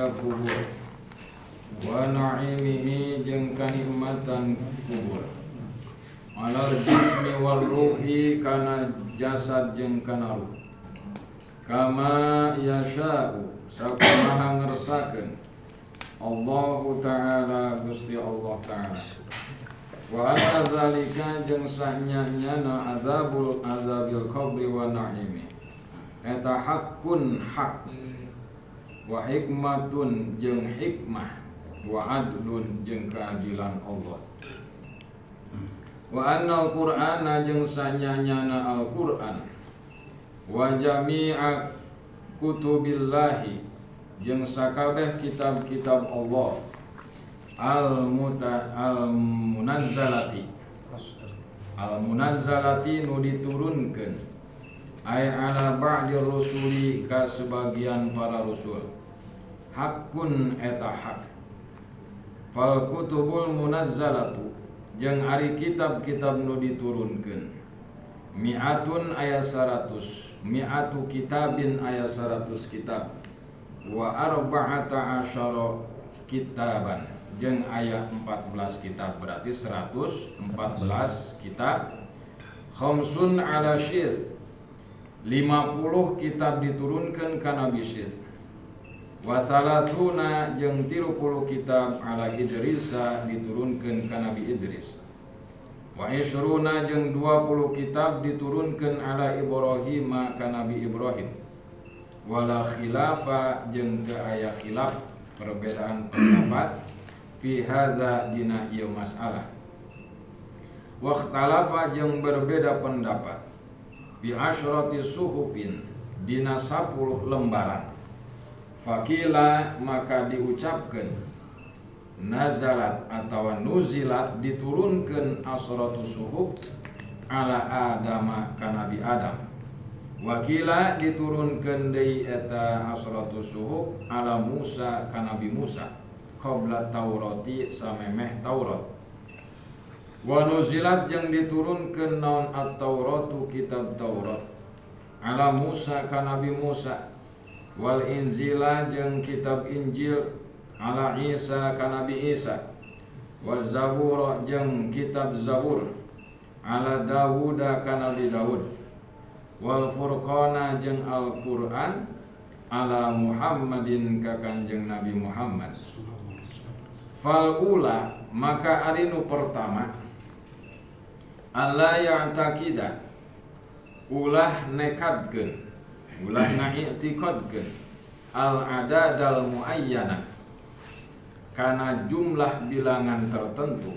azab kubur wa na'imihi jeung kanikmatan kubur alal jismi wal ruhi kana jasad jeung kana ruh kama yasha'u sakumaha ngersakeun Allahu ta'ala Gusti Allah ta'ala wa anna zalika jeung sanyana azabil qabri wa na'imi eta haqqun hak wa hikmatun jeung hikmah wa adlun jeung keadilan Allah wa anna al-Qur'ana jeung sanyana Al-Qur'an wa jami'a kutubillahi jeung sakabeh kitab-kitab Allah al-munazzalati nu diturunkeun ay ala ba'di rusuli ka sebagian para rasul hakun eta hak fal kutubul munazzalatu jeung ari kitab-kitab nu diturunkeun mi'atun aya 100 mi'atu kitabin aya 100 kitab wa arba'ata asyara kitaban jeung aya 14 kitab berarti 114 kitab khamsun ala syith 50 kitab diturunkeun ka Nabi Syith wa thalathuna jeung 30 kitab ala Idrisa diturunkeun ka Nabi Idris wa isruna jeung 20 kitab diturunkeun ala Ibrahim ka Nabi Ibrahim wala khilafa jeung teu aya khilaf perbedaan pendapat fi hadza dina ieu masalah wa ikhtalafa jeung berbeda pendapat bi asyrati suhufin dina 10 lembaran fakila maka diucapkeun nazalat atawa nuzilat diturunkeun asratu suhuf ala adama ka Nabi Adam wakila diturunkeun deui eta asratu suhuf ala Musa ka Nabi Musa qabla Taurati samemeh Taurat wa nuzilat jeung diturunkeun naon at-Tauratu kitab Taurat ala Musa ka Nabi Musa wal Inzila jeung kitab Injil ala Isa ka Nabi Isa wa Zabur jeung kitab Zabur ala Dawud ka Nabi Daud wal Furqana jeung Al-Qur'an ala Muhammadin ka Kanjeng Nabi Muhammad fal ula maka ari nu pertama Allah ya'taqida ulah nekadkeun ulah ngai'tiqadkeun al-adadal muayyana kana jumlah bilangan tertentu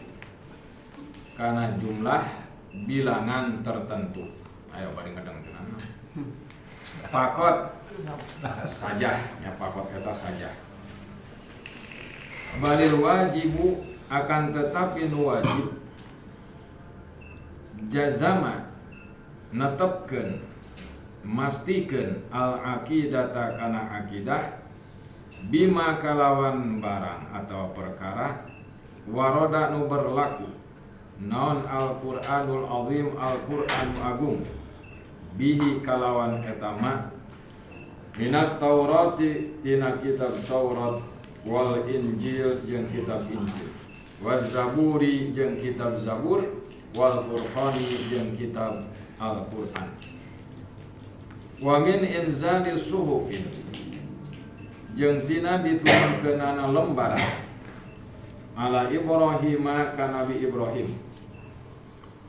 kana jumlah bilangan tertentu ayo bari ngadengkeun fakot saja ya fakot eta saja balil wajibu akan tetapi nu wajib jazama netepkeun mastikeun al aqidata kana akidah bima kalawan barang atau perkara waroda nu berlaku naon al-Qur'anul azim al-Qur'an agung bihi kalawan etama minat Taurati tina kitab Taurat wal Injil jeung kitab Injil wal Zaburi jeung kitab Zabur wal Furqani jeung kitab Al-Qur'an wa min inzali suhufin jeung tina diturunkeunana lembaran ala Ibrahim ka Nabi Ibrahim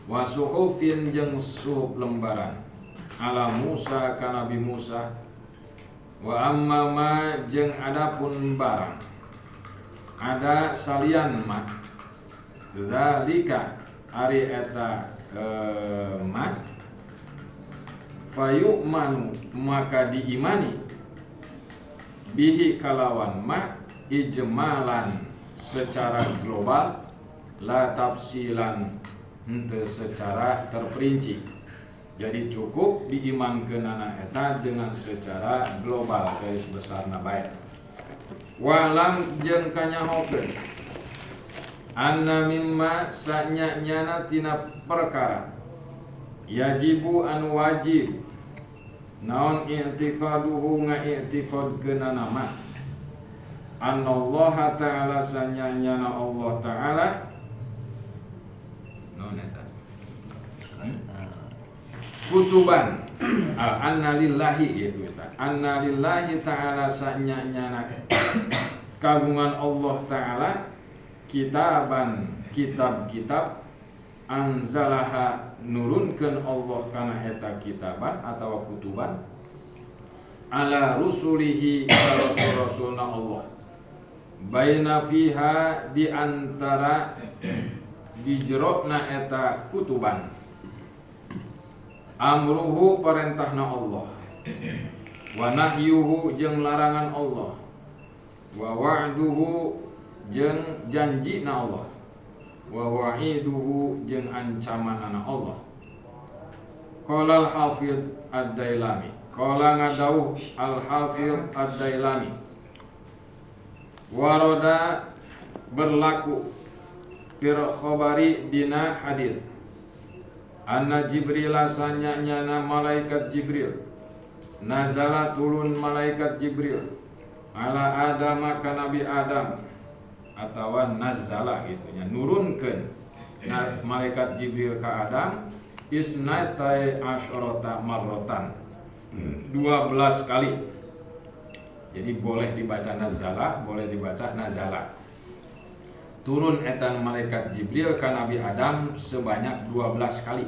wa suhufin jeung suhuf lembaran ala Musa ka Nabi Musa wa amma ma jeung adapun barang ada salian ma zalika ari eta ma fayu'manu maka diimani bihi kalawan ma ijmalan secara global la tafsilan henteu secara terperinci jadi cukup diimankeunana eta dengan secara global garis besarna bae walam jeung kanyahokeun anna mimma sanyanyana tina perkara yajibu anu wajib naon i'tiqaduhu nga'tiqadkeunana ma Anallaha ta'ala sanyanyana Allah ta'ala kutuban annalillahi itu annalillahi ta'ala sanyanyana kagungan Allah ta'ala kitaban kitab-kitab anzalaha nurunkeun Allah kana eta kitaban atawa kutuban ala rusulihi rasul-rasulna Allah baina fiha di antara di jerona eta kutuban amruhu perintahna Allah wa nahyuhu jeung larangan Allah wa wa'duhu jeung janjina Allah wa wa'iduhu jeung ancamanana Allah. Qala al-Hafidz ad-Dailami qala ngadawuh al-Hafidz ad-Dailami waroda berlaku fir khabari dina hadis anna Jibril sanyanyana malaikat Jibril nazala turun malaikat Jibril ala Adam ka Nabi Adam atawa nazala gitunya nurunkeun malaikat Jibril ka Adam isnatai asyrata marratan 12 kali. Jadi boleh dibaca nazala, boleh dibaca nazala. Turun etan malaikat Jibril ka Nabi Adam sebanyak 12 kali.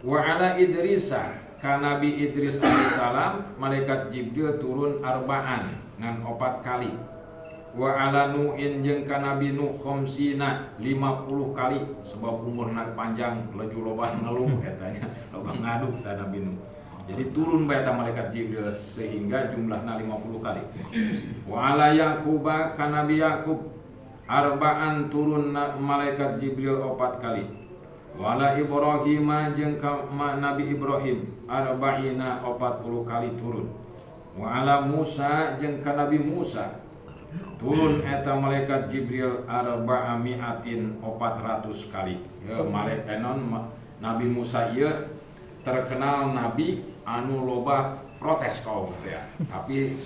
Wa ala Idrisa ka Nabi Idris alaihissalam malaikat Jibril turun arba'an ngan 4 kali. Wa ala Nuhin jeung ka Nabi Nuh khamsina 50 kali sebab umurna panjang laju loba ngeluh etanya loba ngadu ka Nabi Nuh. Jadi turun bae eta malaikat Jibril sehingga jumlahna 50 kali. Wa ala Yaquba ka Nabi Yaqub arba'an turun malaikat Jibril 4 kali. Wa ala Ibrahim jeung ka Nabi Ibrahim arba'ina 40 kali turun. Wa ala Musa jeung ka Nabi Musa turun eta malaikat Jibril arba'amiatin 400 kali. Ya malaikat Nabi Musa ieu terkenal nabi anu loba protes kaum ya, tapi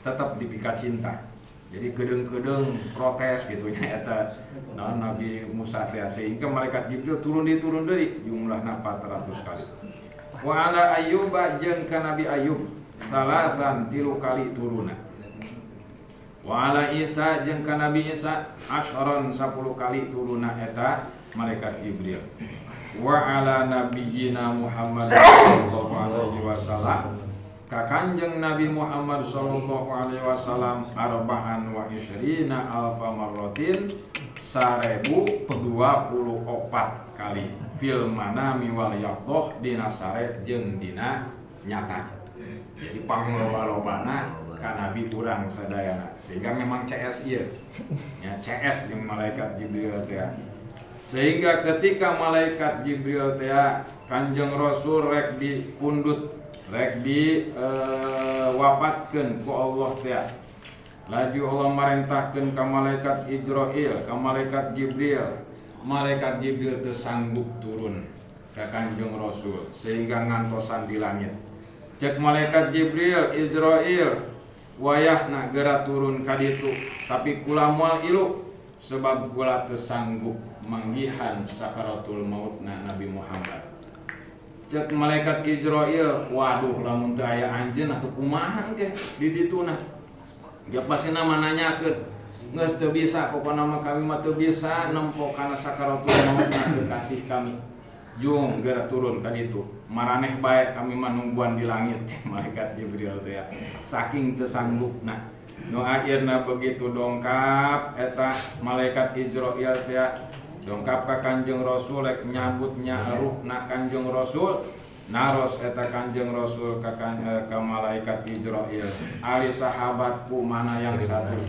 tetap dipika cinta. Jadi gedeng-gedeng protes gitunya eta Nabi Musa teh sehingga malaikat Jibril turun deui jumlahna 400 kali. Wa ala Ayyub jeung ka Nabi Ayyub salasan 3 kali turuna. Wa ala Isa jeung ka Nabi Isa asharon 10 kali turuna eta malaikat Jibril. Wa ala nabiyyina Muhammad sallallahu alaihi wasallam ka Kanjeng Nabi Muhammad sallallahu alaihi wasallam arba'an wa isyrina alfa marratin 1024 kali fil manami wal yaqdah dina sare jeung dina nyata. Jadi pangloba-lobana ka Nabi urang sadayana sehingga memang CS ieu ya CS jeung malaikat Jibril teh. Sehingga ketika malaikat Jibril teh Kanjeng Rasul rek dipundut rek di wafatkeun ku Allah teh laju Allah marentahkeun ka malaikat Israil ka malaikat Jibril teu sanggup turun ka Kanjeng Rasul sehingga ngantosan di langit. Cek malaikat Jibril Israil wayahna geura turun ka ditu tapi kula moal ilu sebab kula teu sanggup manggihan sakaratul mautna Nabi Muhammad. Cek malaikat Israil, waduh lamun teu aya anjeun atuh kumaha ge di dituna. Dia pasina nanyakeun, geus teu bisa pokona mah kami mah teu bisa nempo kana sakaratul mautna kekasih kami. Jung geura turun ka ditu. Maraneh bae kami mah nungguan di langit malaikat Jibril teh saking teu sanggupna. Nu akhirna begitu dongkap eta malaikat Israil teh dongkap ka Kanjeng Rasul rek nyambutnya ruhna Kanjeng Rasul naros eta Kanjeng Rasul ka malaikat Israil ali sahabatku mana yang satu.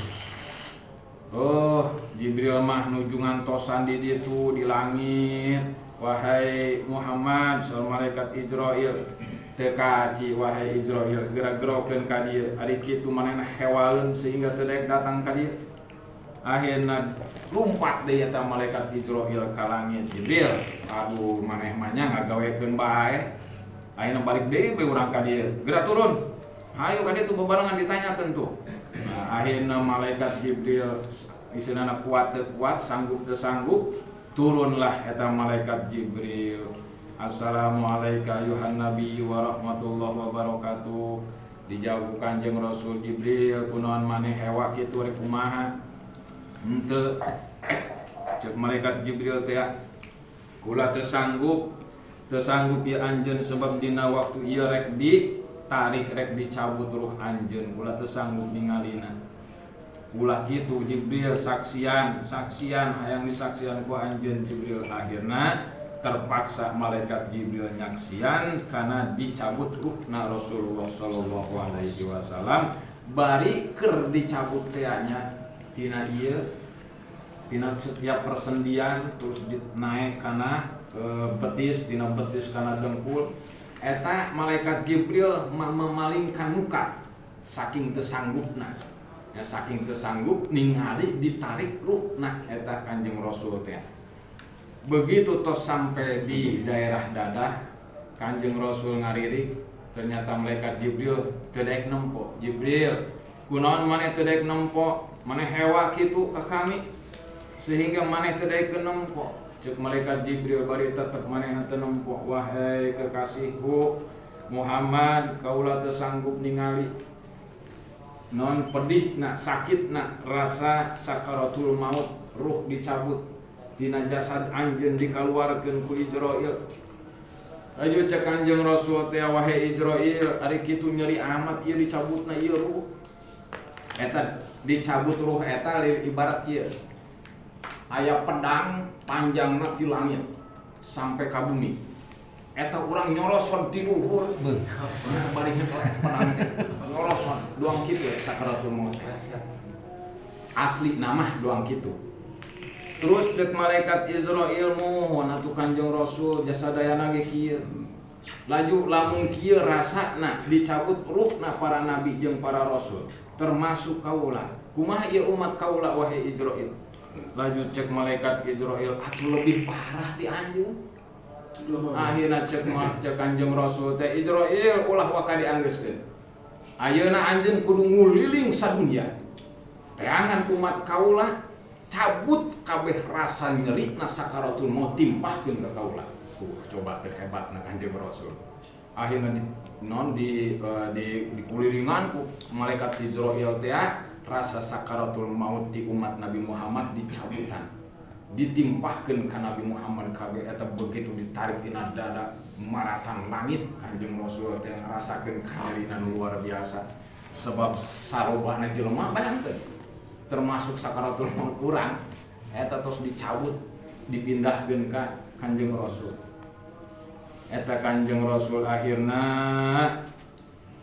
Oh Jibril mah nuju ngantosan di ditu di langit. Wahai Muhammad saur malaikat Israil teu kaci wahai Israil gerak-gerokeun ka dieu ari kitu manehna hewaeun sehingga teu daek datang ka dieu. Akhirna lumpat deui eta malaikat Israil ka langit. Jibril, aduh maneh mah nya ngagawekeun bae. Akhirna balik deui we urang ka dieu. Geura turun. Hayu ka ditu bebarengan ditanyakeun tuh. Nah, akhirna malaikat Jibril istilahna kuat teu kuat, sanggup teu sanggup, turunlah eta malaikat Jibril. Assalamualaikum ayuhan nabi wa rahmatullahi wa barakatuh. Dijawab Kanjeng Rasul Jibril, kunaon maneh hewa kitu rek kumaha? Henteu. Cek malaikat Jibril teh, kula teu sanggup ieu anjeun sebab dina waktu ieu rek ditarik rek dicabut ruh anjeun, kula teu sanggup ningalina. Ulah kitu Jibril saksian hayang disaksian ku anjeun Jibril. Akhirna terpaksa malaikat Jibril nyaksian karena dicabut ruhna Rasulullah sallallahu alaihi wasallam. Bari keur dicabut teh nya tina ieu tina setiap persendian terus naik kana betis, tina betis kana dengkul. Eta malaikat Jibril memalingkan muka saking teu sanggupna. Ya saking teu sanggup ningali ditarik ruhna eta Kanjeng Rasul teh. Begitu tos sampai di daerah dadah, Kanjeng Rasul ngaririk, ternyata malaikat Jibril teu daek nempo. Jibril, kunaon maneh teu daek nempo? Maneh hewa kitu ka kami sehingga maneh teu daek nempo. Ceuk malaikat Jibril bari tetep maneh teu nempo. Wahai kekasihku Muhammad, kaula teu sanggup ningali non pedihna, sakitna rasa sakaratul maut, ruh dicabut tina jasad anjeun dikaluarkeun ku Ijrail. Aju cek Kanjeng Rasul teh, wahai Ijrail, ari kitu nyeri amat ieu dicabutna ieu ruh. Eta dicabut ruh eta ibarat kieu. Aya pedang panjangna ti langit sampai ka bumi. Eta urang nyoroson ti luhur. Bari eta pedang nyoroson doang kitu sakaratul maut. Asli nama doang kitu. Terus cek malaikat Israil mohon atuh Kanjeng Rasul jasa dayana ge kieu. Laju lamun kieu rasana dicabut ruhna para nabi jeung para rasul termasuk kaula. Kumaha ieu umat kaula wahai Israil? Laju cek malaikat Israil atuh lebih parah ti anjeun. Akhirna cek Kanjeng Rasul teh, Israil ulah waka dianggeuskeun. Ayeuna anjeun kudu nguliling sadunya. Teangan umat kaula cabut kabeh rasa nyeri na sakaratul maut timpahkeun ka kaula. Coba teh hebatna Kanjeng Rasul. Akhirna dikuliringan ku malaikat Jibril teh rasa sakaratul maut di umat Nabi Muhammad dicabutan. Ditimpahkeun ka Nabi Muhammad kabeh eta begitu ditarik tina dada maratan langit. Kanjeng Rasul teh ngarasakeun kanyerina luar biasa sebab sarobana jelema bayangkeun termasuk sakaratul maut urang eta tos dicabut dipindahkeun ka Kanjeng Rasul. Eta Kanjeng Rasul akhirna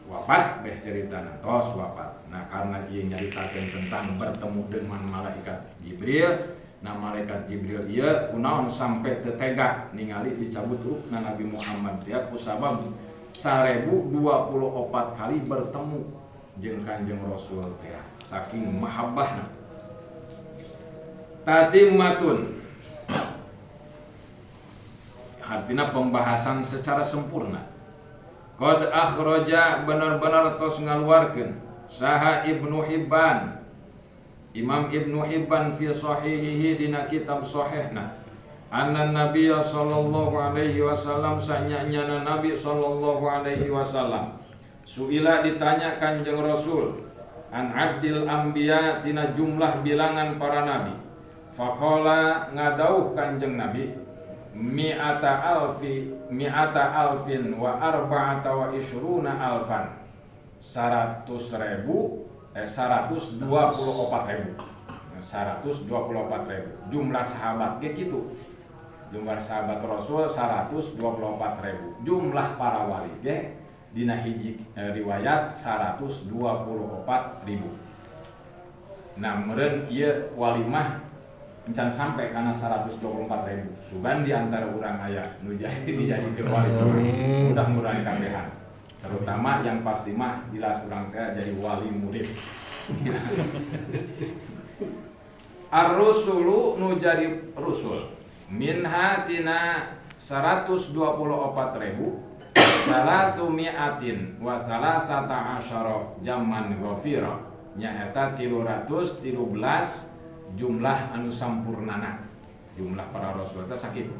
wafat beh ceritana tos wafat. Nah karena ieu nyaritakeun tentang bertemu dengan malaikat Jibril. Nah malaikat Jibril ieu kunaon sampai teu tega ningali dicabut ruhna Nabi Muhammad teh kusabab 1024 kali bertemu jeung Kanjeng Rasul teh. Saking mahabbahna. Tatimmatun. Artinya pembahasan secara sempurna. Qad akhraja benar-benar tos ngaluarkeun saha Ibnu Hibban. Imam Ibnu Hibban fi sahihihi dina kitab sahihna. Anna Nabiy sallallahu alaihi wasallam sanyana Nabi sallallahu alaihi wasallam. Suila ditanya Kanjeng Rasul an abdil anbiya tina jumlah bilangan para nabi. Faqala ngadauh Kanjeng Nabi mi'ata alfin wa arba'ata wa ishruna alfan 124.000 jumlah sahabat ge kitu. Jumlah sahabat Rasul 124.000. Jumlah para wali ge dina hiji riwayat 124.000. Nah meureun ieu walimah encan sampai kana 124.000. Sugan di antara urang aya nu dijadikeun wali. Mudah-mudahan kabehan. Terutama yang pasti mah jelas urang teh jadi wali murid. Ar-rusulu nu jadi rusul minha tina 124.000 salatu mi'atin wa salasata asyara jaman ghafira nyaeta 313 jumlah anu sampurnana jumlah para rasul teh sakitu.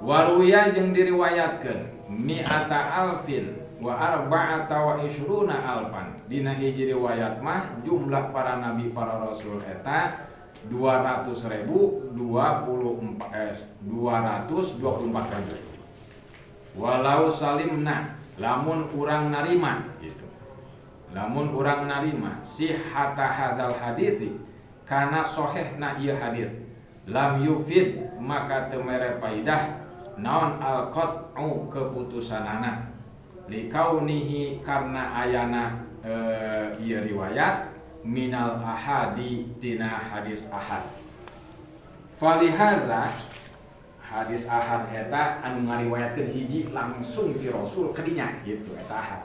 Waruya jeung diriwayatkeun mi'ata alfin wa arba'ata wa ishruna alfan. Dina hiji riwayat mah jumlah para nabi para rasul eta 200.024 ribu. Walau salimna lamun urang narima gitu. Lamun urang narima sihhata hadzal hadisi kana sahihna ieu hadis lam yufid maka teu mere faidah naon al-qat'u keputusanana likaunihi karna ayana ieu riwayat minal ahadi tina hadis ahad. Falihadza hadis ahad eta anu ngariwayatkeun hiji langsung ti Rasul kadinya gitu eta ahad.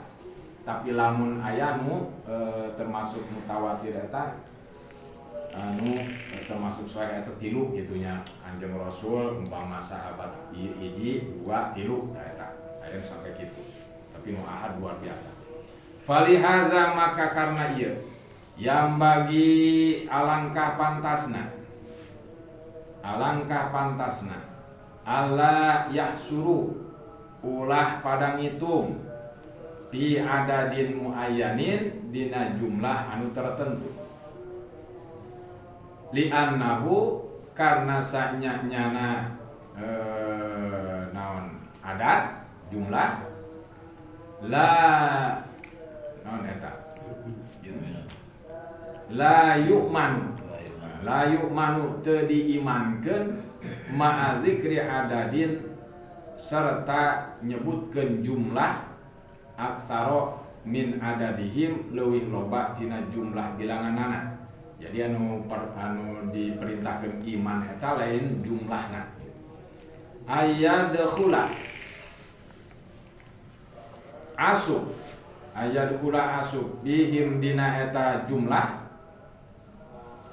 Tapi lamun aya nu termasuk mutawatir eta anu termasuk sahih eta 3 gitu nya Kanjeng Rasul umpama sahabat hiji 2 3 eta aya sampai kitu. Tapi nu ahad luar biasa. Falihadza maka karena ieu yang bagi alangkah pantasna Allah yahsuru ulah pada ngitung fi adadin muayyanin dina jumlah anu tertentu li'annahu karna sanyana naon adat jumlah la naon eta la yu'manu teu diimankeun ma'a dzikri adadin serta nyebutkeun jumlah aktsara min adadihim leuwih loba tina jumlah bilanganana. Jadi anu diperintahkeun iman eta lain jumlahna. Ayyadkhula asub bihim dina eta jumlah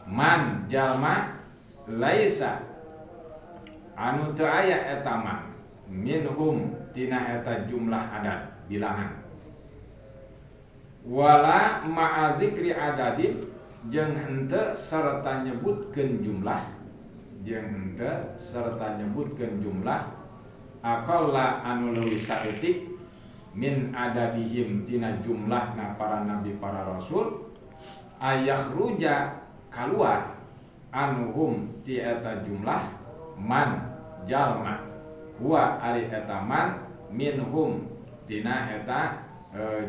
man jalma laisa anu teu aya eta man minhum tina eta jumlah adat bilangan wala ma'a dzikri adadin jeung henteu sarta nyebutkeun jumlah aqalla anu leuwih saeutik min adadihim tina jumlahna para nabi para rasul ayakhruja kaluar anuhum ti eta jumlah man jalma huwa ari eta man minhum tina eta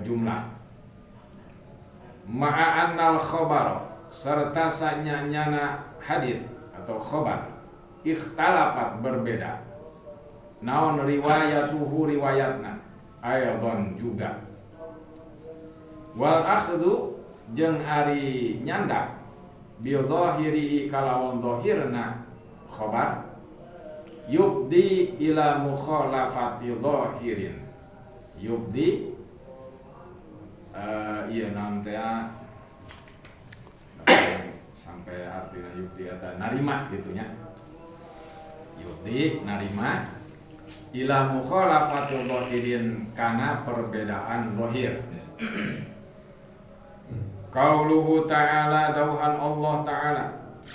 jumlah ma'a annal khabar serta sanyana hadis atau khabar ikhtalafat berbeda naon riwayatuhu riwayatna ayadon juga wal akhdhu jeung ari nyandak bi dhahirihi kalawan dhahirna khabar yufdi ila mukhalafati dhahirin yufdi ieu naon teh sampai artinya yufdi eta narima gitu nya yufdi narima ila mukhalafati dhahirin kana perbedaan dhahir. Qauluhu ta'ala dauhan Allah ta'ala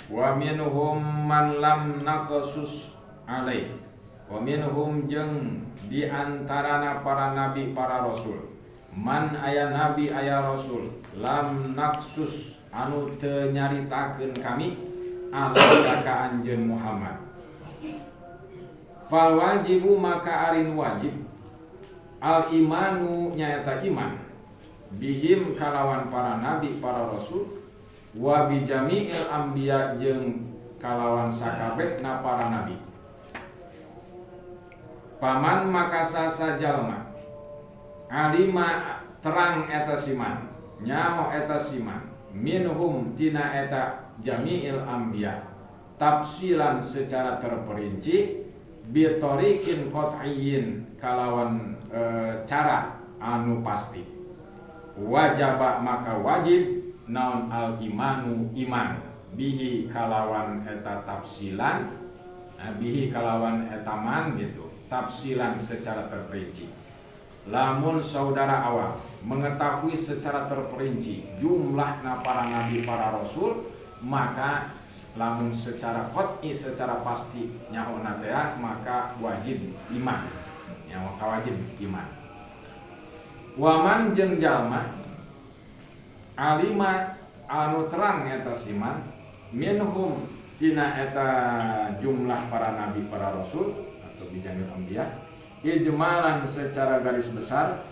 wa minhum man lam naqsus alaih wa minhum jeung di antarana para nabi para rasul man aya nabi aya rasul lam naqsus anu teu nyaritakeun kami alaika ka anjeun Muhammad fal wajibu maka arin wajib al imanu nyaeta iman bihim kalawan para nabi para rasul wa bi jami'il anbiya jeung kalawan sakabehna para nabi. Paman maka sasajalma alima terang eta siman nyaho eta siman minhum tina eta jami'il anbiya tafsilan secara terperinci bitorikin qat'iyyin kalawan cara anu pasti wajaba maka wajib naon al imanu iman bihi kalawan eta tafsilan bihi kalawan etaman gitu tafsilan secara terperinci lamun saudara awam mengetahui secara terperinci jumlahna para nabi para rasul, maka lamun secara qat'i secara pasti nyaho teh maka wajib iman. Maka wajib iman. Waman jeung jalma alima anu terang eta siman minhum tina eta jumlah para nabi para rasul atau bijamil anbiya ijmalan secara garis besar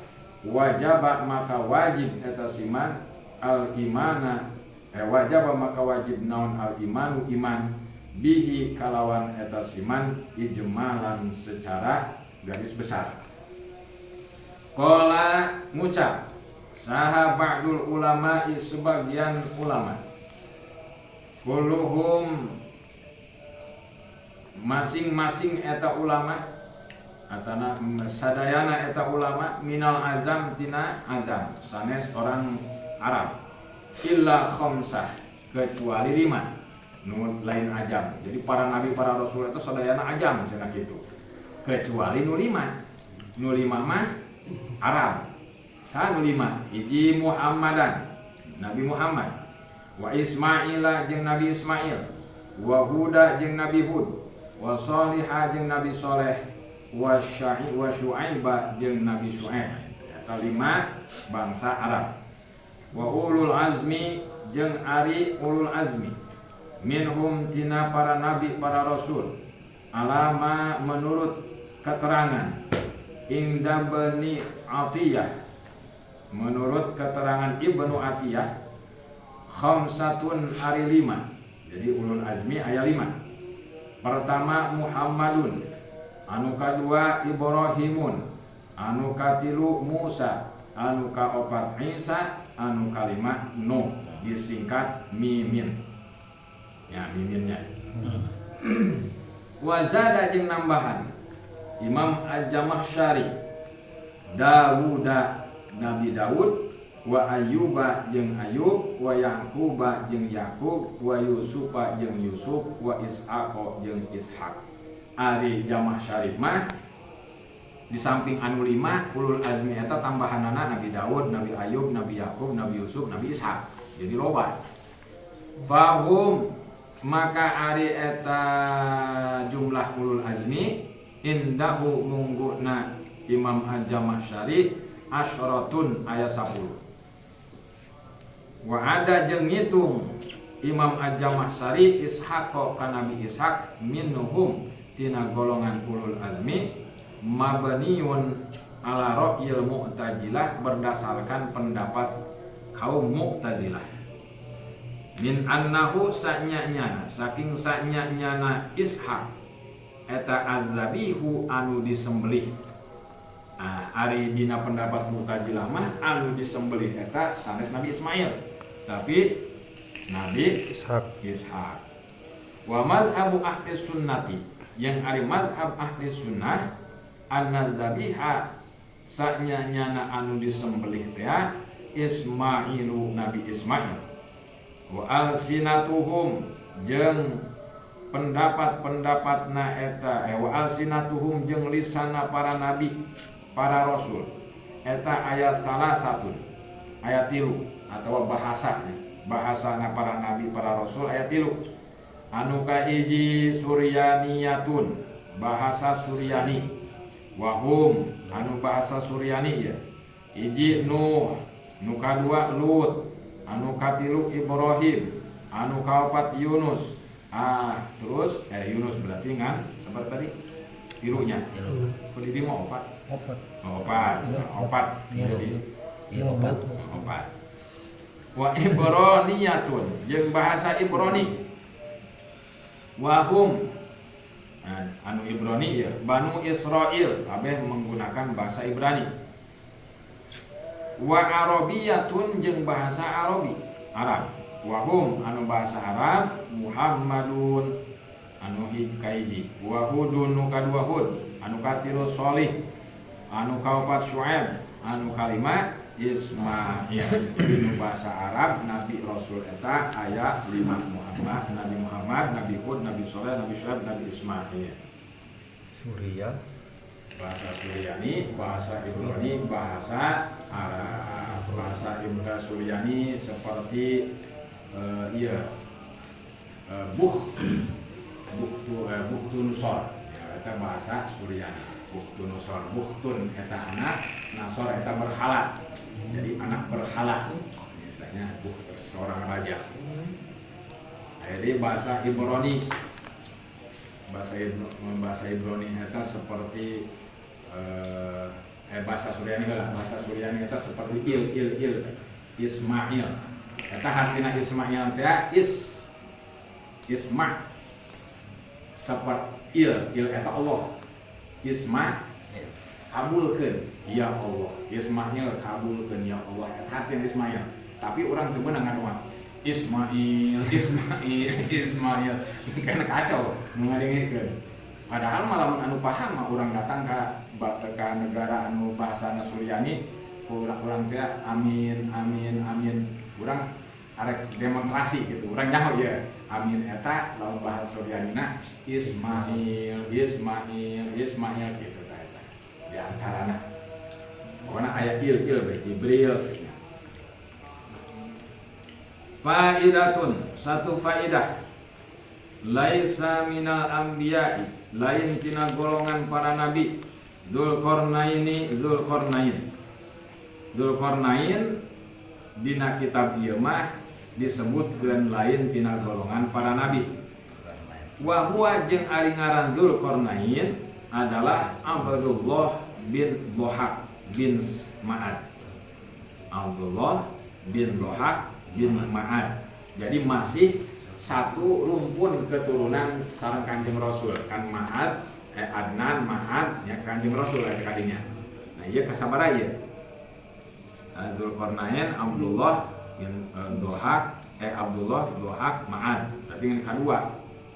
wajib maka wajib eta siman al imana wajib maka wajib naon al imanu iman bihi kalawan eta siman ijmalan secara garis besar. Qala ngucap saha ba'dul ulama'i sebagian ulama kulluhum masing-masing eta ulama atana sadayana eta ulama minal azam tina azam sanes orang Arab illa khamsah kecuali 5 nu lain ajam. Jadi para nabi para rasul itu sadayana ajam cenah kitu kecuali nu 5 mah Arab. Sa nu 5 hiji Muhammadan Nabi Muhammad wa Ismaila jeung Nabi Ismail wa Huda jeung Nabi Hud wa Salihah jeung Nabi Saleh wa Syu'aib jeung Nabi Syu'aib. Eta 5 bangsa Arab. Wa ulul azmi jeung ari ulul azmi minhum tina para nabi para rasul alama menurut keterangan Inda Bani Atiyah menurut keterangan Ibnu Atiyah khamsatun ari 5. Jadi ulul azmi aya 5. Pertama Muhammadun, anu kadua Ibrahimun, anu katilu Musa, anu kaopat Isa, anu kalima Nuh, disingkat Mimin. Ya miminnya. Wazada jeung nambahan Imam Az-Zamakhsyari Dawuda Nabi Daud wa Ayyuba jeung Ayub wa Yaquba jeung Yakub wa Yusufa jeung Yusuf wa Ishaq jeung Ishaq. Ari Zamakhsyari mah di samping anu 5 ulul azmi eta tambahanana Nabi Daud, Nabi Ayub, Nabi Yakub, Nabi Yusuf, Nabi Ishaq. Jadi loba. Fahum maka ari eta jumlah ulul azmi indahu mungguna Imam Az-Zamakhsyari asyaratun ayat 10. Wa ada jeung ngitung Imam Az-Zamakhsyari Ishaq ka Nabi Ishaq minhum tina golongan ulul azmi mabniun ala ra'yil mu'tazilah berdasarkan pendapat kaum mu'tazilah min annahu sa'nyana saking sa'nyana Ishaq eta azzabihu anu disembelih. Ari dina pendapat Mu'tazilah mah anu disembelih eta sanes Nabi Ismail, tapi Nabi Ishaq. Wa madhabu ahli sunnati yang ari madhab ahli sunnah an-nadzabiha sa'nyana anu disembelih teh Ismailu Nabi Ismail wa alsinatuhum jeung pendapat-pendapatna eta wa alsinatuhum jeung lisanna para nabi para rasul eta ayat salah satu ayat 3 atau bahasana para nabi para rasul ayat 3 anu kahiji suryaniyatun bahasa suryani wahum anu bahasa suryani ya hiji Nuh nu kadua Lut anu katilu Ibrahim anu kaopat Yunus. Terus Yunus berarti kan seperti tadi tilunya. Kalau di mau opat. Jadi opat. Wa Ibroniyatun jeung bahasa Ibrani. Wahum anu Ibrani ya Banu Israil kabeh menggunakan bahasa Ibrani. Wa Arabiyatun jeung bahasa Arab. Wahum anu bahasa Arab Muhammadun anu hiji wa Hudun nu kadua Hud anu katilu Shalih anu kaopat Syu'aib anu kalima Ismail. Anu bahasa Arab Nabi Rasul eta aya 5 Nabi Muhammad, Nabi Hud, Nabi Shalih, Nabi Syu'aib, Nabi Ismail. bahasa Suryani, bahasa Ibrani, bahasa Arab. Bahasa Suryani seperti Buktu Nusor, eta bahasa Suryani. Buktu Nusor, buktun eta anak, nasor eta berhala. Jadi anak berhala, misalnya seorang raja. Jadi bahasa Ibrani, bahasa Ibrani eta seperti bahasa Suryani lah. Bahasa Suryani eta seperti il Ismail. Eta hartina Ismail teh Isma seperti il eta Allah. Isma kabulkeun ya Allah. Ismail kabulkeun ya Allah. Eta hartina Ismail. Tapi orang teu meunang ngadoa Ismail karena kacau mengadengkeun. Padahal malah anu paham mah urang datang ka negara anu bahasana Suryani, urang teh amin. Urang arek demonstrasi gitu. Urang nyaho ya. Amin eta lawan bahasa Suryanina Ismail gitu tah eta. Di antarana pokona aya il Jibril. Faidatun, satu faidah. Laisa minal anbiya'i, lain tina golongan para nabi. Dzulqarnain dina kitab ieu mah disebutkeun lain tina golongan para nabi. Wa huwa jeung ari ngaran Dzulqarnain adalah Abdullah bin Dhahak bin Ma'ad. Abdullah bin Dhahak bin Ma'ad. Jadi masih satu rumpun keturunan sareng Kanjeng Rasul. Kan Ma'ad, Adnan, Ma'ad, ya Kanjeng Rasul ada kadinya. Nah, ieu kasabaraha ieu? Dzulqarnain, Abdullah bin Dhahak, Abdullah Dhahak Ma'ad. Berarti yang kedua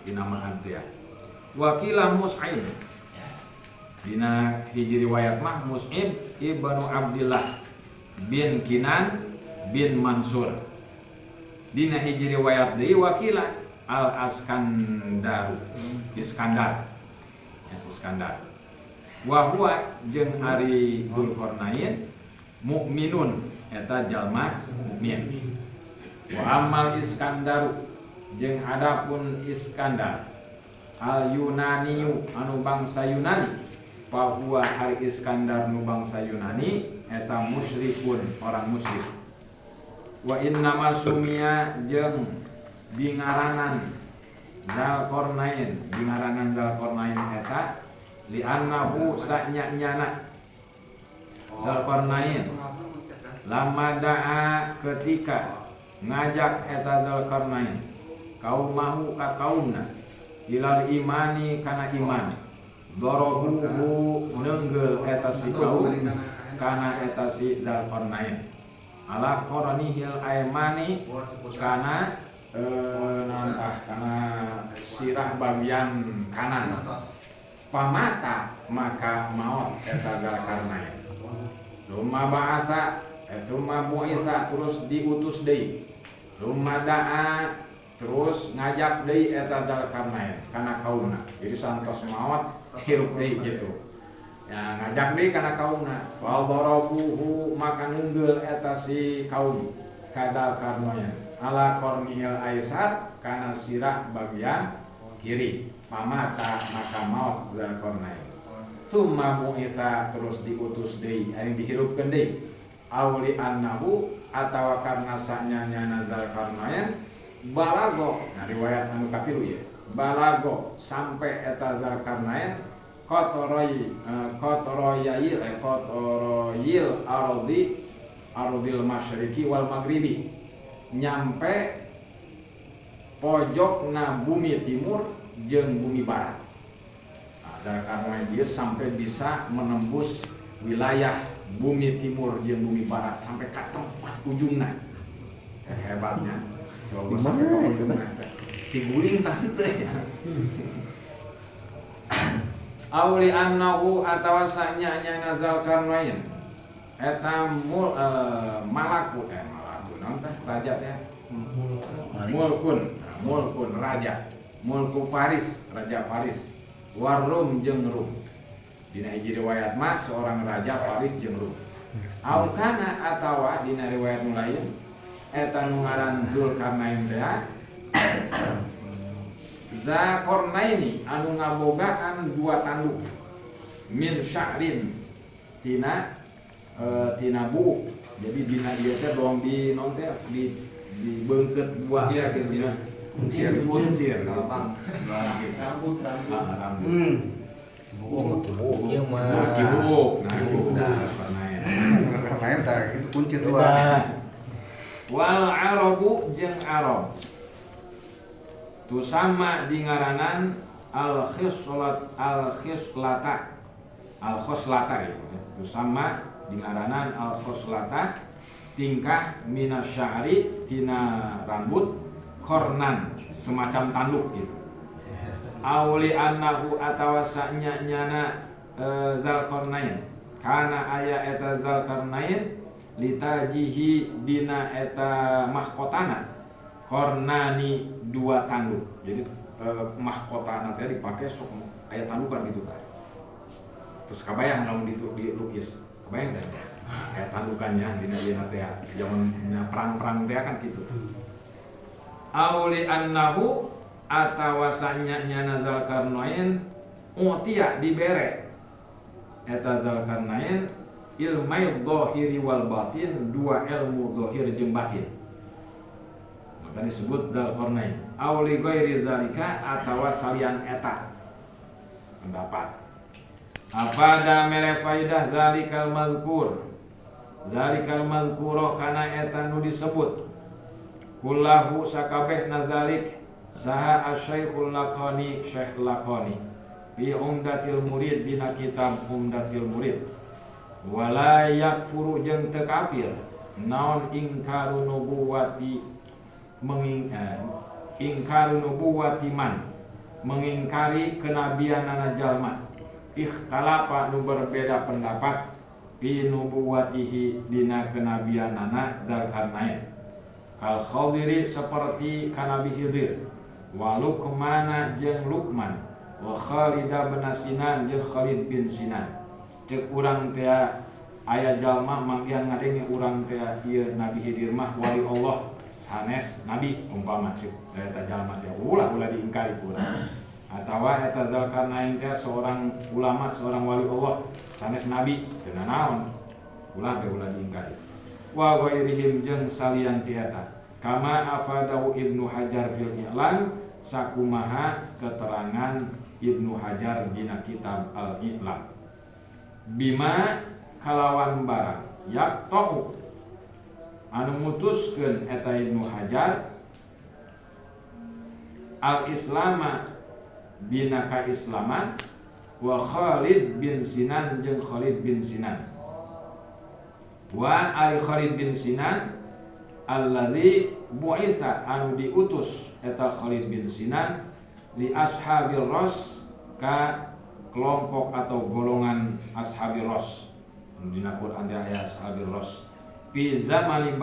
dina Ma'ad teh ya. Wakilah Mus'ib. Dina hiji riwayat mah Mus'ib ibnu Abdillah bin Kinan bin Mansur. Dina hiji riwayat deui wakilah Iskandar. Wa huwa jeung ari Dzulqarnain mukminun eta jalma mukmin. Wa amal Iskandar jeung adapun Iskandar al Yunaniyu anu bangsa Yunani. Fa huwa ari Iskandar nu bangsa Yunani eta musyrikun orang musyrik. Wa innama sumia jeung bingaranan Dzulqarnain eta li annahu sa'nya-nyana Dzulqarnain lama da'a ketika ngajak eta Dzulqarnain kaumahu ka kaumna ilal imani kana iman darabuhu neunggel eta si kaum kana eta si Dzulqarnain ala qaranihil aymani kana sirah bagian kanan. Pamata maka maut eta Dzulqarnain. Lumma ba'ata Lumma bu'itha terus diutus deui. Lumma da'a terus ngajak deui eta Dzulqarnain kana kaumna. Jadi santos maut hirup deui gitu. Ya ngajak deui kana kaumna. Wal darabuhu maka nunggel eta si kaum ka Dzulqarnain. Ala qarnil aisar kana sirah bagian kiri. Pamata maka maut Dzulqarnain. Summa bu'itha terus diutus deui anu dihirupkeun deui. Auli annahu atawa karna sanyana Dzulqarnain balago. Nah riwayat anu kapilu ya. Balago sampai eta Dzulqarnain qatoroyil ardil masyriqi wal maghribi. Nyampe pojokna bumi timur jeung bumi barat. Nah, karena dia sampai bisa menembus wilayah bumi timur jeung bumi barat sampai ke tempat ujungna. Hebatnya. Coba sampai ke ujungna. Diguling tante ya. Auli annahu atawa sanyanya Dzulqarnain eta malaku naon teh raja teh mulkun raja mulku Faris raja Faris warum jeung Rum Dina hiji riwayat mah seorang raja Faris jeung Rum. Au kana atawa dina riwayat nu lain eta nu ngaran Zulkarnain teh Zakornaini anu ngabogaan dua tanduk min sya'rin tina bu. Jadi dina ieu teh dong di non teh di beungkeut buah ya kieu dina. Kuncir gampang. Rambut. Ieu mah ibu. Karena teh itu kuncir dua. Wal arabu jeung Arab tu sama di ngaranan al-khislata gitu. Tu sama di ngaranan al-khislata tingkah minasya'ri tina rambut kornan semacam tanduk gitu. Auli annahu atawa sanyana Zulkarnain kana aya eta Zulkarnain litajihi dina eta mahkotana kornani dua tanduk. Jadi mahkotana teh dipake sok aya tandukan gitu kan. Terus kabayang lamun dilukis. Kabayang teh aya tandukannya dina ieu teh zamanna perang-perang teh kan gitu. Auli annahu atawa sanyana Zulkarnain utiya dibere eta Zulkarnain ilmai dhahiri wal batin, dua ilmu dhahir jeung batin. Maka disebut Zulkarnain. Auli ghairi zalika atawa salian eta. Pendapat. Afada mere faidah zalikal mazkur. Zalikal mazkura kana eta nu disebut. Kullahu sakabehna zalik saha asy-syaikhul Laqani Syekh Laqani fi Umdatil Murid dina kitab Umdatil Murid. Wala yakfuru jeung teu kafir naon ingkaru nubuwati ingkaru nubuwati man mengingkari kenabianana jalma ikhtalafa nu berbeda pendapat fi nubuwatihi dina kenabianana Zulkarnain kal Khadiri seperti kanabi Khidir wa Luqmana jeung Luqman wa Khalid bin Sinan jeung Khalid bin Sinan. Cek urang teh aya jalma manggihan ngadenge urang teh ieu Nabi Khidir mah wali Allah sanes nabi umpama cek eta jalma teh ulah diingkari urang. Atawa eta Zulkarnain teh seorang ulama, seorang wali Allah sanes nabi teu naon ulah diingkari. Wa ghairihim jeung salian ti eta kama afadahu Ibnu Hajar fil I'lam sakumaha keterangan Ibnu Hajar dina kitab Al-I'lam. Bima kalawan barang yaqta'u anu mutuskeun eta Ibnu Hajar al-islama dina kaislaman wa Khalid bin Sinan jeung Khalid bin Sinan wa ari Khalid bin Sinan alladzi bu'itsa anu diutus eta Khalid bin Sinan li ashabil ras ka kelompok atau golongan ashabil ras. Dina Quran dia aya ashabil ras. Fi zamani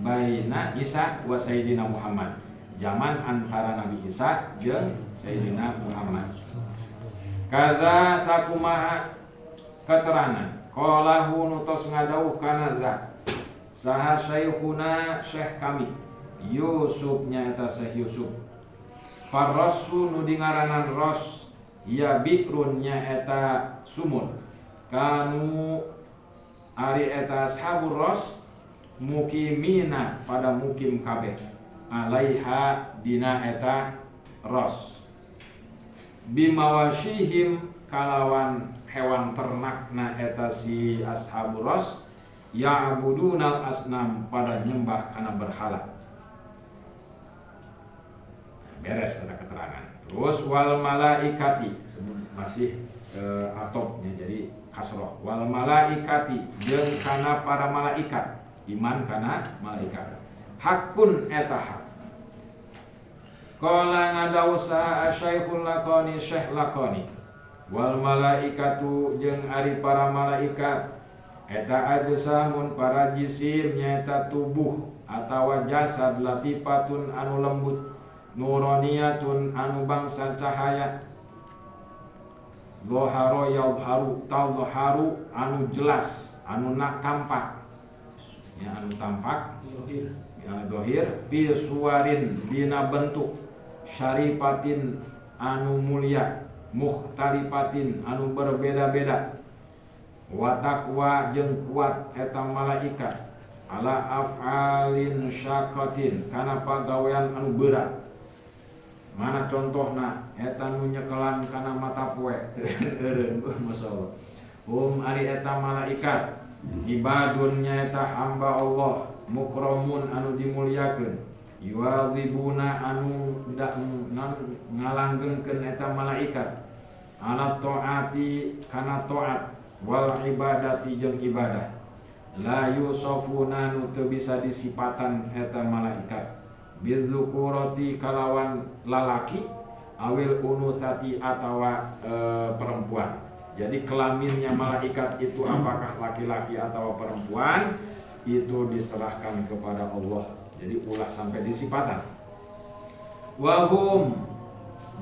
baina Isa wa Sayyidina Muhammad. Zaman antara Nabi Isa jeung Sayyidina Muhammad. Kaza sakumaha keterangan qalahu nutos ngadauh kana za saha syaikhuna syekh kami Yusuf nyaeta Syekh Yusuf Farrasu nu dingaranan ros ya bikrun nyaeta sumur kanu ari eta ashabur ros mukimina pada mukim kabeh alaiha dina eta ros bimawashihim kalawan hewan ternakna eta si ashabur ros ya'budunal asnam pada nyembah kana berhala. Beres ada keterangan. Terus wal malaikati masih atopnya jadi kasroh. Wal malaikati jeung kana para malaikat, iman kana malaikat. Hakun eta hak. Qala ngadausa Syaikhul Laqani Syekh Laqani. Wal malaikatu jeung ari para malaikat eta ajsamun para jisim nyaeta tubuh atawa jasad latifatun anu lembut nuroniyatun anu bangsa cahaya Dhahara yadharu tadhaharu anu jelas, anu nak tampak. Ya, anu tampak dohir fi suwarin dina bentuk syarifatin anu mulia mukhtalifatin anu berbeda-beda wa taqwa jeung kuat eta malaikat ala af'alin syaqatin kana pagawean anu berat. Mana contohna eta nu nyekelan kana mata poe eureun masyaallah. Ari eta malaikat ibadun nyaeta hamba Allah mukramun anu dimuliakeun yuwadzibuna anu ngalanggengkeun eta malaikat ala taati kana taat wal ibadati jeung ibadah la yusafuna nu teu bisa disipatan eta malaikat bizukurati kalawan lalaki awil unusati atawa perempuan. Jadi kelaminnya malaikat itu apakah laki-laki atau perempuan itu diserahkan kepada Allah. Jadi ulah sampai disipatan. Wahum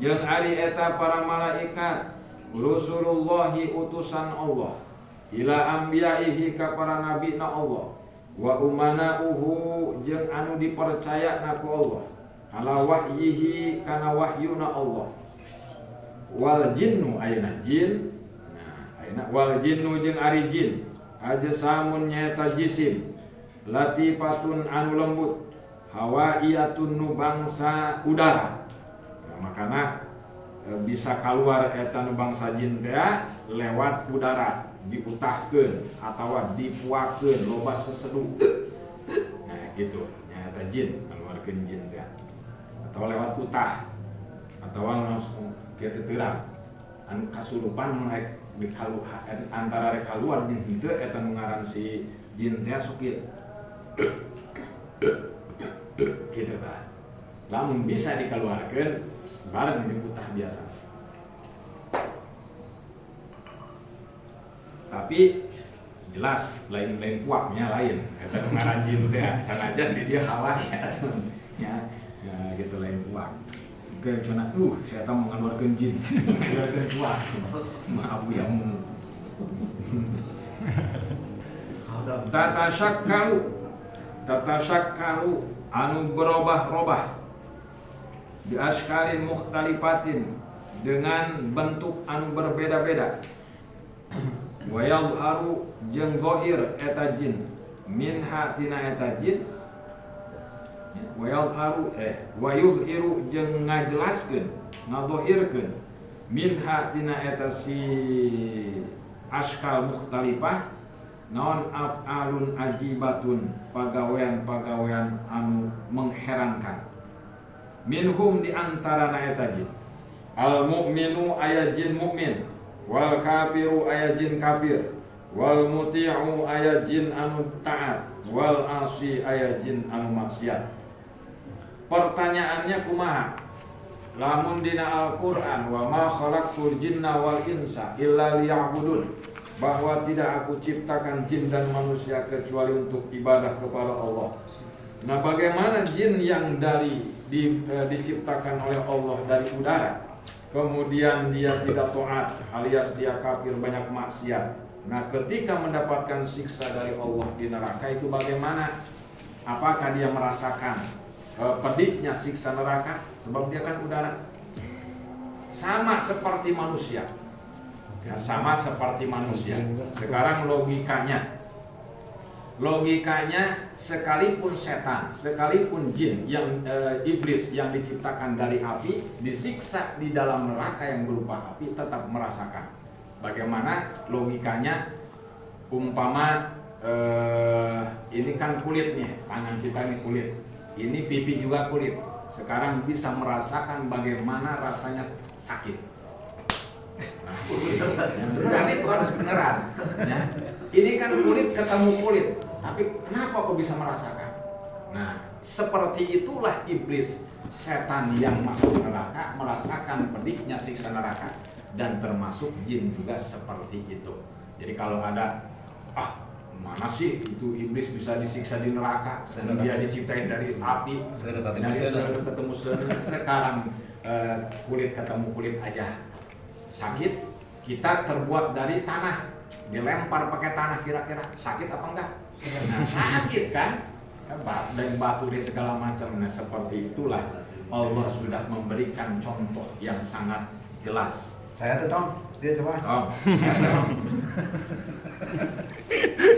jeung ari eta para malaikat rusulullahi utusan Allah ila anbiya'ihi ka para nabina Allah wa umanauhu jeung anu dipercayana ku Allah ala wahyihi kana wahyuna Allah wal jinnu ayeuna jin. Wal jinnu jeung ari jin ajsamun nyaeta jisim latifatun anu lembut hawaiyatun nu bangsa udara. Makana bisa keluar eta nu bangsa jin teh lewat udara diutahkeun atawa dipuakeun loba seseduh. Nah gitu nyaeta jin keluarkeun jin teh atawa lewat utah atawa langsung kieu terang anu kasurupan naik antara rek keluar jeung hideu eta nu ngaran si jin teh sok kieu kitu kan. Lamun bisa dikeluarkeun bareng diputah biasa. Tapi jelas lain puaknya lain eta nu ngaran jin teh sanajan di dia hawa ya gitu lain puak. Oke, cenah saya tahu mengeluarkan jin, mengeluarkan puak. Maaf ya mu. Tatasakkalu anu berubah-ubah bi askalin mukhtalifatin dengan bentuk anu berbeda-beda. Wa yadharu jeung zahir eta jin minha tina eta jin wa yadharu wa yudhiru jeung ngajelaskeun ngadhahirkeun minha tina eta si askal mukhtalifah naon af'alun ajibatun pagawean-pagawean anu mengherankan minhum di antarana eta jin al mu'minu aya jin mukmin wal kafiru aya jin kafir wal muti'u aya jin anu taat wal asi aya jin anu maksiat. Pertanyaannya kumaha? Lamun dina Al-Qur'an wa ma khalaqtul jinna wal insa illa liya'budun, bahwa tidak aku ciptakan jin dan manusia kecuali untuk ibadah kepada Allah. Nah, bagaimana jin yang diciptakan oleh Allah dari udara, kemudian dia tidak taat alias dia kafir banyak maksiat. Nah, ketika mendapatkan siksa dari Allah di neraka itu bagaimana? Apakah dia merasakan pedihnya siksa neraka? Sebab dia kan udara. Sama seperti manusia. Ya, sama seperti manusia. Sekarang logikanya sekalipun setan, sekalipun jin yang iblis yang diciptakan dari api disiksa di dalam neraka yang berupa api tetap merasakan. Bagaimana logikanya? Umpama ini kan kulitnya, tangan kita ini kulit, ini pipi juga kulit. Sekarang bisa merasakan bagaimana rasanya sakit. Nah, itu harus beneran. Ya. Ini kan kulit ketemu kulit, tapi kenapa kok bisa merasakan? Nah, seperti itulah iblis, setan yang masuk neraka merasakan pedihnya siksa neraka, dan termasuk jin juga seperti itu. Jadi kalau ada mana sih itu iblis bisa disiksa di neraka? Dia diciptain dari api, dari ketemu sekarang kulit ketemu kulit aja sakit. kita terbuat dari tanah, dilempar pakai tanah, kira-kira sakit apa enggak? Nah, sakit kan? Dan batu dan segala macam. Nah, seperti itulah Allah sudah memberikan contoh yang sangat jelas. Saya tuh Tom, dia coba. Oh,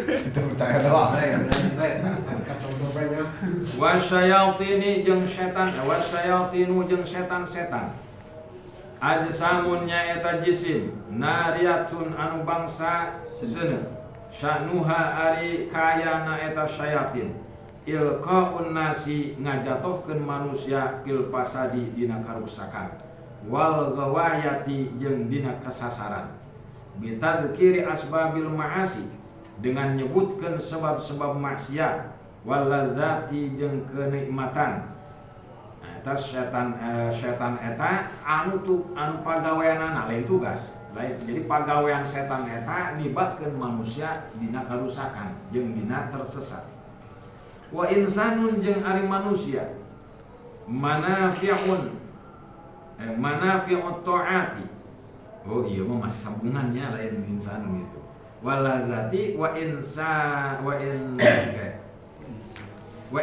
Kita percaya doang ya. wasyayatini jeung setan, wasyayatinu jeung setan-setan. Ajsamun nyaeta jisim, nariyatun anu bangsa seuneu. Sya'nuha ari kayana eta syayatin. Ilqaun nasi ngajatohkeun manusia fil fasadi dina karusakan. Wal ghawayati jeung dina kasasaran. Bitadzkiri asbabil ma'asi dengan nyebutkeun sebab-sebab maksiat, wal ladzati jeung kenikmatan. Nah, eta setan eta anu pagaweanana lain tugas. Lain, jadi pagawean setan eta nibahkeun manusia dina karusakan jeung dina tersesat. Wa insanun jeung ari manusia manafi'un ta'ati. Oh iya mah masih sambungannya lain insan gitu. Waladzati wa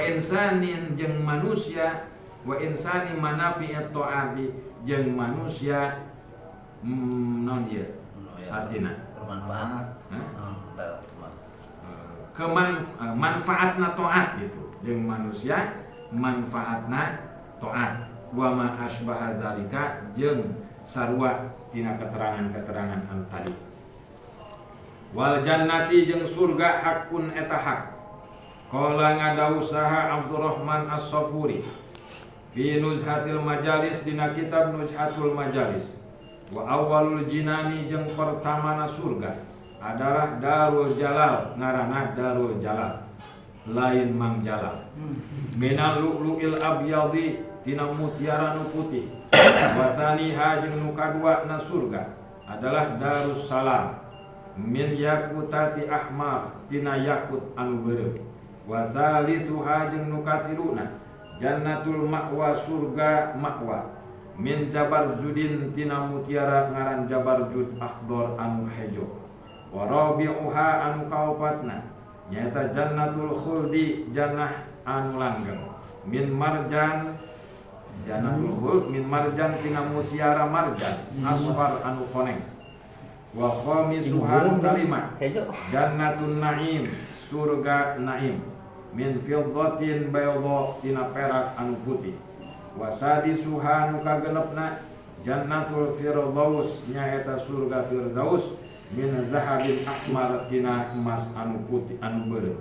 insanin jeung manusia, wa insani manafi'at ta'ati jeung manusia non ieu artina Bermanfaat. manfaatna taat gitu. Jeung manusia manfaatna taat. Wa ma asbaha dzalika jeung sarua tina keterangan-keterangan anu tadi. Wal jannati jeung surga hakun eta hak. Qala ngadausaha Abdurrahman As-Safuri fi Nuzhatil Majalis dina kitab Nuzhatul Majalis. Wa awwalul jinani jeung pertamana surga adalah Darul Jalal, ngaranna Darul Jalal, lain Mang Jalal. Minal lu'lu'il abyadi tina mutiara nu putih. Wa taniha jeung nu kaduana surga adalah Darus Salam, min yakutati ahmar tina yakut anu beureuh. Wa tsalitsuha jeung nu katiluna Jannatul Ma'wa, surga Ma'wa, min Jabarzudin tina mutiara ngaran Jabarzud akhdar anu hejo. Wa rabi'uha anu kaopatna nyaeta Jannatul Khuldi, jannah anu langgeng, min marjan, Jannatul Khuld min marjan tina mutiara marjan asfar anu koneng. Wa khamisuha anu kalima Jannatun Naim, surga Naim, min fiddatin bayadha tina perak anu putih. Wa sadisuha anu kagenepna Jannatul Firdaus, nyaeta surga Firdaus, min zahabin ahmar tina emas anu putih anu beureuh.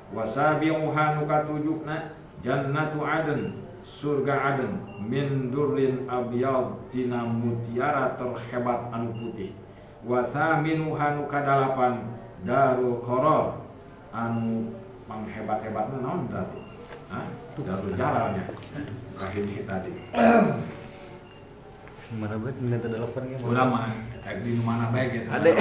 Wa sabi'uha anu katujuhna Jannatu Aden, surga Aden, min durrin abyad tina mutiara terhebat anu putih. Wa thaminuha anu kadalapan Darul Qarar, anu panghebat-hebatna naon berarti? Hah? Darul Jalalnya. Kahiji tadi. Mana bae minta dalapan ge. Udah mah di mana bae gitu. Ade.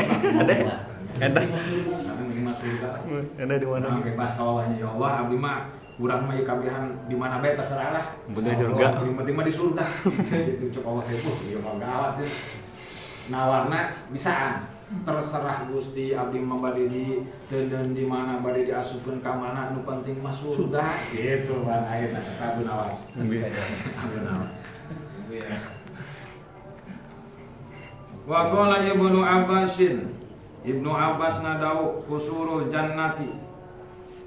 Ada di surga. Ada di mana? Bebas kawalanya ya Allah, abdi mah urang mah kabehan di mana bae terserah lah. Bunda surga. Di surga. Itu cuk Allah itu ieu mah gawat sih. Nawarna bisaan. Terserah Gusti abdi mah bade di teudeun di mana bade diasupkeun ka mana, nu penting mah surga gitu bang ayeuna eta gunawas. Gunawas. Wa qala Ibnu Abbasin, Ibnu Abbas ngadau kusurul jannati.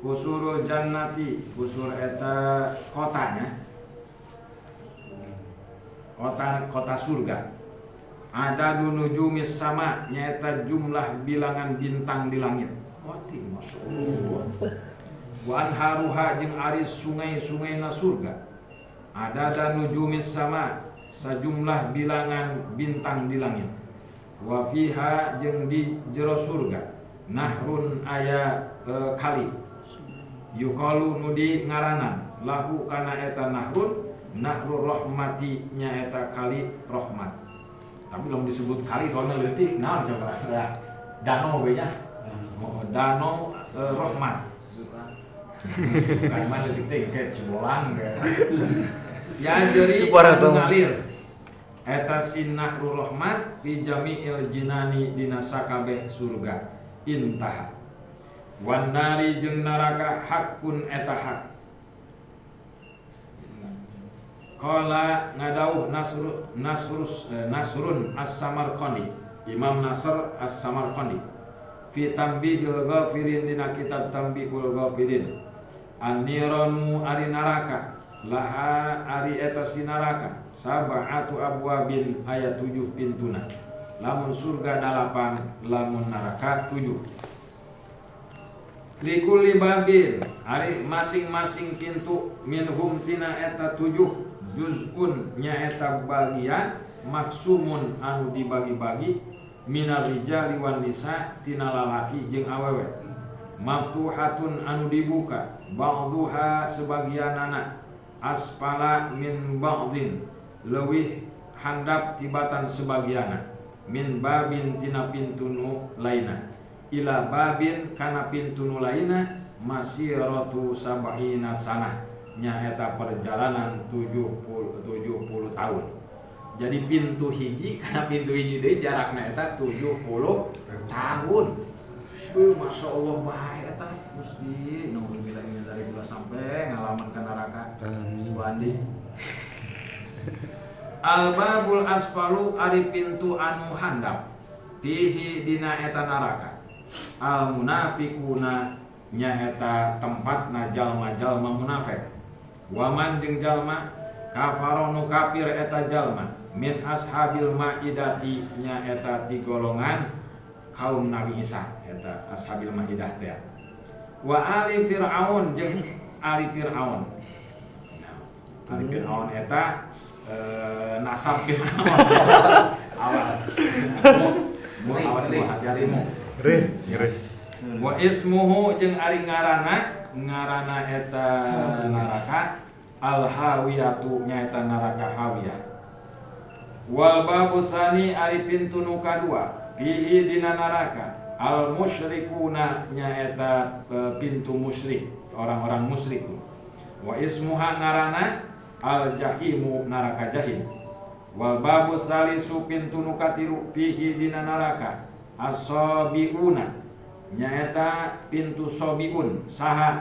Kusurul jannati, kusur eta kotanya. Kota surga. Ada nujumis sama, nyaeta jumlah bilangan bintang di langit. Wati masyaallah. Wa anharuha jeung ari sungai-sungaina surga. Ada nujumis sama, sajumlah bilangan bintang di langit. Wa fiha jeung di jero surga nahrun aya kali. Yuqalu nudi ngaranan lahu kana eta nahrun nahrur rahmati, nyaeta kali rahmat. Tapi belum disebut kali karena leutik naon coba ya. Danau we nya. Danau rahmat. Karena leutik teh ke Cibolang ge. Ya jadi ngalir. eta sinnahrul rahmat fi jami'il jinani dina sakabeh surga. Intaha. Wan nari jeung neraka hakun eta hak. Qala ngadauh Nasrun As-Samarqandi, Imam Nasr As-Samarqandi fi Tanbihil Ghafirin dina kitab Tanbihul Ghafirin. An-niranu ari neraka laha ari eta si neraka sab'atu abwabin aya 7 pintuna. Lamun surga 8, lamun neraka 7. Likulli babin ari masing-masing pintu minhum tina eta 7 juz'un nyaeta bagian maksumun anu dibagi-bagi minar rijali wan nisa tina lalaki jeung awewe maftuhatun anu dibuka ba'dhuha sebagianana asfala min ba'dhin leuwih handap tibatan sebagiana min babin tina pintu nu laina ila babin kana pintu nu laina masiratu sab'ina sanah nyaeta perjalanan 70 tahun. Jadi pintu hiji karena pintu hiji deui jarakna eta 70 tahun. Masya Allah bae eta Gusti naudzubillah min dzalik sampai ngalaman ka neraka. Subhandi. Al-babul asfalu ari pintu anu handap fihi dina eta neraka. Al-munafiquna nyaeta tempatna jalma-jalma munafik. Waman jeung jalma kafaronu kafir eta jalma min ashabil maidati nya eta ti golongan kaum Nabi Isa eta ashabil maidah teh. Wa ali fir'aun jeung ali fir'aun. Ali fir'aun eta nasab fir'aun. Awal. Awal hati-hatimu. Ngeri. Wa ismuhu jeung ari ngaranna eta neraka al-hawiyatu nyaeta neraka hawiyah. Wal babu tsani ari pintu nu kadua fihi dina neraka al musyrikuna nyaeta pintu musyrik orang-orang musyrik. Wa ismuha ngaranna al jahimu neraka jahim. Wal babu tsalisu pintu nu katilu fihi dina neraka as-sabiuna nyaeta pintu sobiun saha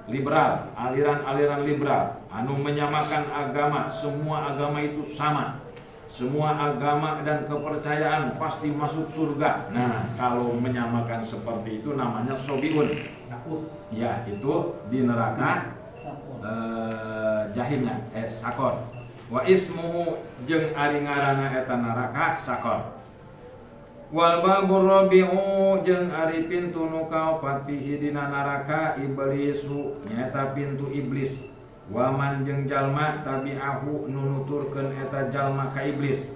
liberal aliran-aliran liberal anu menyamakan agama, semua agama itu sama, semua agama dan kepercayaan pasti masuk surga. Nah kalau menyamakan seperti itu namanya sobiun ya, itu di neraka jahimnya sakor. Wa ismuhu jeung ari ngaranna eta neraka sakor. Wal babur rabi'u jeung ari pintu nu kaopat fihi dina neraka iblisu nyaeta pintu iblis. Waman jeung jalma tabi'ahu nu nuturkeun eta jalma ka iblis.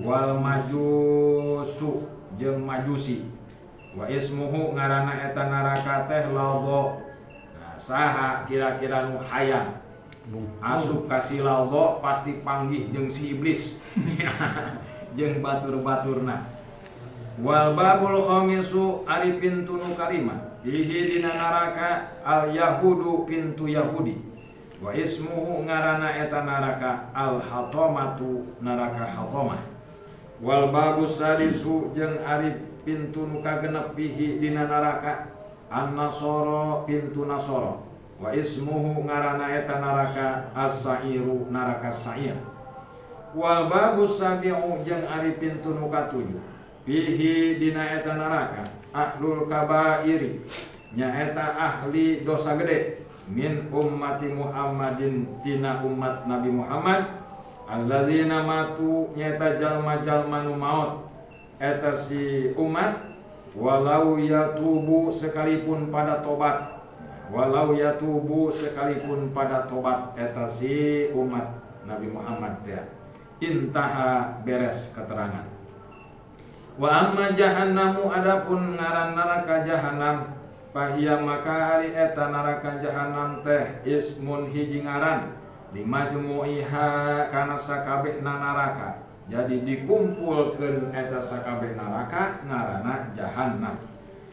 Wal majusu jeung majusi. Wa ismuhu ngaranna eta neraka teh ladha. Nah, saha kira-kira nu hayang asup ka si ladha pasti panggih jeung si iblis. Jeung batur-baturna. Wal babul khamisu ari pintu nu kalima fihi dina neraka al yahudu pintu Yahudi. Wa ismuhu ngaranna eta neraka al hatamatu neraka hatamah. Wal babus sadisu jeung ari pintu nu kagenep fihi dina neraka an nasara pintu nasara. Wa ismuhu ngaranna eta neraka as-sairu neraka sa'ir. Wal babus sabi'u jeung ari pintu nu katujuh fihi dina eta neraka ahlul kabairi nyaeta ahli dosa gede min ummati Muhammadin tina umat Nabi Muhammad alladzina matu nyaeta jalma-jalma nu maut eta si umat walau yatubu sekalipun pada tobat eta si umat Nabi Muhammad teh intaha beres keterangan. Wa amma jahannamu adapun ngaran neraka jahannam fahiya maka ari eta neraka jahannam teh ismun hiji ngaran limajmu'iha kana sakabehna neraka. Jadi dikumpulkeun eta sakabeh neraka ngaranna jahannam.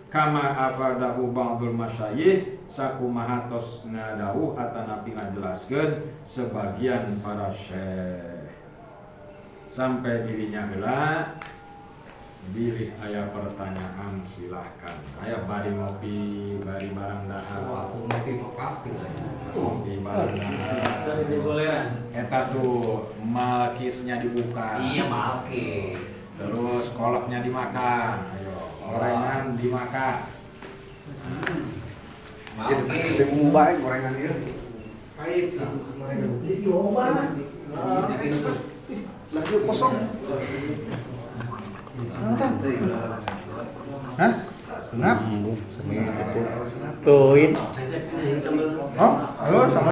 Kama afadahu ba'dul masyayikh sakumaha tos ngadawuh atanapi ngajelaskeun sebagian para syekh. sampai dirinya heula. Bilih aya pertanyaan silahkan. Aya bari ngopi, bari barang dahar. Waktu ngopi pasti lah. Ngopi barang dahar. Eta tuh malkisnya dibuka. Iya malkis. Terus kolaknya dimakan. Ayo, gorengan dimakan. Jadi semua baik gorengan dia. Pahit. Gorengan. Iya, obat. Lagi kosong. Hah? Ngap? Tuin. Oh, halo sama